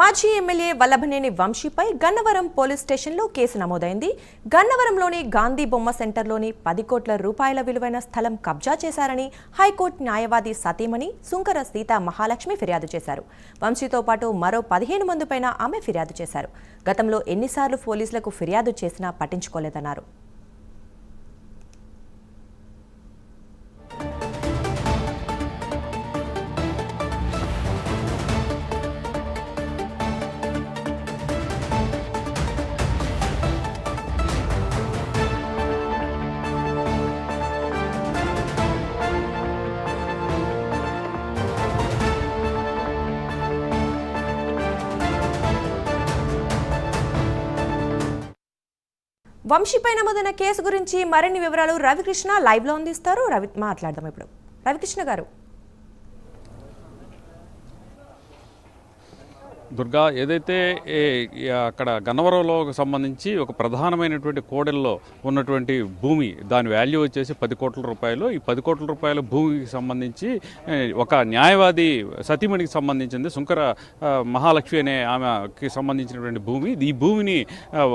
మాజీ MLA Vallabhaneni వంశీపై Gannavaram police స్టేషన్లో case నమోదైంది. గన్నవరంలోని గాంధీ బొమ్మ సెంటర్లోని 10 కోట్ల రూపాయల విలువైన స్థలం కబ్జా చేశారని హైకోర్టు న్యాయవాది సతీమణి సుంకర సీతా మహాలక్ష్మి ఫిర్యాదు చేశారు. వంశీతో పాటు మరో 15 మందిపైన ఆమె ఫిర్యాదు చేశారు. గతంలో ఎన్నిసార్లు పోలీసులకు ఫిర్యాదు చేసినా పట్టించుకోలేదన్నారు. వంశీపై నమోదైన కేసు గురించి మరిన్ని వివరాలు రవికృష్ణ లైవ్ లో అందిస్తారు. మాట్లాడదాం ఇప్పుడు. రవికృష్ణ గారు. దుర్గా, ఏదైతే అక్కడ గన్నవరంలో సంబంధించి ఒక ప్రధానమైనటువంటి కోడెల్లో ఉన్నటువంటి భూమి, దాని వాల్యూ వచ్చేసి 10 కోట్ల రూపాయలు. ఈ 10 కోట్ల రూపాయల భూమికి సంబంధించి ఒక న్యాయవాది సతీమణికి సంబంధించింది, సుంకర మహాలక్ష్మి అనే ఆమెకి సంబంధించినటువంటి భూమి. ఈ భూమిని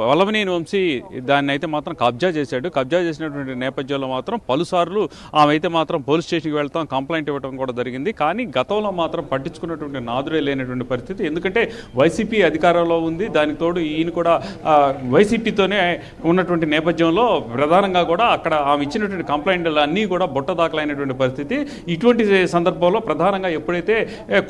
వల్లభనేని వంశీ దాన్ని అయితే మాత్రం కబ్జా చేశాడు. కబ్జా చేసినటువంటి నేపథ్యంలో మాత్రం పలుసార్లు ఆమె అయితే మాత్రం పోలీస్ స్టేషన్కి వెళ్తాం, కంప్లైంట్ ఇవ్వడం కూడా జరిగింది. కానీ గతంలో మాత్రం పట్టించుకున్నటువంటి నాదురే లేనటువంటి పరిస్థితి. ఎందుకంటే వైసీపీ అధికారంలో ఉంది, దానికి తోడు ఈయన కూడా వైసీపీతోనే ఉన్నటువంటి నేపథ్యంలో ప్రధానంగా కూడా అక్కడ ఆమె ఇచ్చినటువంటి కంప్లైంట్లు అన్నీ కూడా బుట్టదాఖలైనటువంటి పరిస్థితి. ఇటువంటి సందర్భంలో ప్రధానంగా ఎప్పుడైతే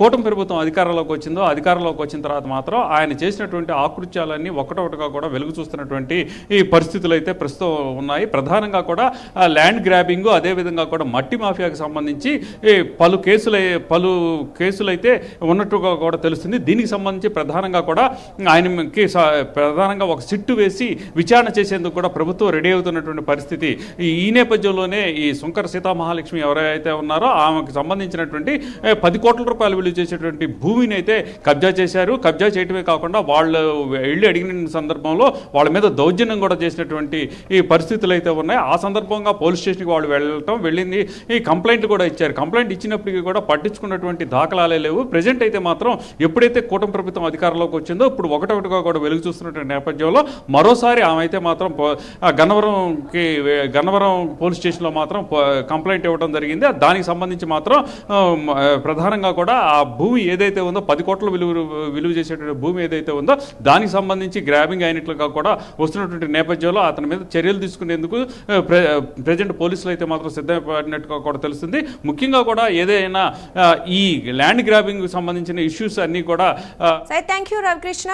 కూటమి ప్రభుత్వం అధికారంలోకి వచ్చిందో, అధికారంలోకి వచ్చిన తర్వాత మాత్రం ఆయన చేసినటువంటి ఆకృత్యాలన్నీ ఒకటొకటిగా కూడా వెలుగు చూస్తున్నటువంటి ఈ పరిస్థితులు అయితే ప్రస్తుతం ఉన్నాయి. ప్రధానంగా కూడా ల్యాండ్ గ్రాబింగ్, అదేవిధంగా కూడా మట్టి మాఫియాకి సంబంధించి పలు కేసులు అయితే ఉన్నట్టుగా కూడా తెలుస్తుంది. దీనికి సంబంధించి ప్రధానంగా కూడా ఆయనకి ప్రధానంగా ఒక సిట్టు వేసి విచారణ చేసేందుకు కూడా ప్రభుత్వం రెడీ అవుతున్నటువంటి పరిస్థితి. ఈ నేపథ్యంలోనే ఈ సుంకర సీతా మహాలక్ష్మి ఎవరైతే ఉన్నారో ఆమెకు సంబంధించినటువంటి 10 కోట్ల రూపాయలు విలువ చేసేటువంటి భూమిని అయితే కబ్జా చేశారు. కబ్జా చేయటమే కాకుండా వాళ్ళు వెళ్ళి అడిగిన సందర్భంలో వాళ్ళ మీద దౌర్జన్యం కూడా చేసినటువంటి ఈ పరిస్థితులు అయితే ఉన్నాయి. ఆ సందర్భంగా పోలీస్ స్టేషన్కి వాళ్ళు వెళ్ళింది. ఈ కంప్లైంట్ కూడా ఇచ్చారు. కంప్లైంట్ ఇచ్చినప్పటికీ కూడా పట్టించుకున్నటువంటి దాఖలాలే లేవు. ప్రజెంట్ అయితే మాత్రం ఎప్పుడైతే కూటమి ప్రభుత్వం అధికారంలోకి వచ్చిందో ఇప్పుడు ఒకటొకటిగా కూడా వెలుగు చూస్తున్నటువంటి నేపథ్యంలో మరోసారి ఆమె అయితే మాత్రం గన్నవరం పోలీస్ స్టేషన్లో మాత్రం కంప్లైంట్ ఇవ్వడం జరిగింది. దానికి సంబంధించి మాత్రం ప్రధానంగా కూడా ఆ భూమి ఏదైతే ఉందో 10 కోట్ల విలువ చేసేటువంటి భూమి ఏదైతే ఉందో దానికి సంబంధించి గ్రాబింగ్ అయినట్లుగా కూడా వస్తున్నటువంటి నేపథ్యంలో అతని మీద చర్యలు తీసుకునేందుకు ప్రజెంట్ పోలీసులు అయితే మాత్రం సిద్ధపడినట్టుగా కూడా తెలుస్తుంది. ముఖ్యంగా కూడా ఏదైనా ఈ ల్యాండ్ గ్రాబింగ్ సంబంధించిన ఇష్యూస్ అన్నీ కూడా థ్యాంక్ యూ రవికృష్ణ.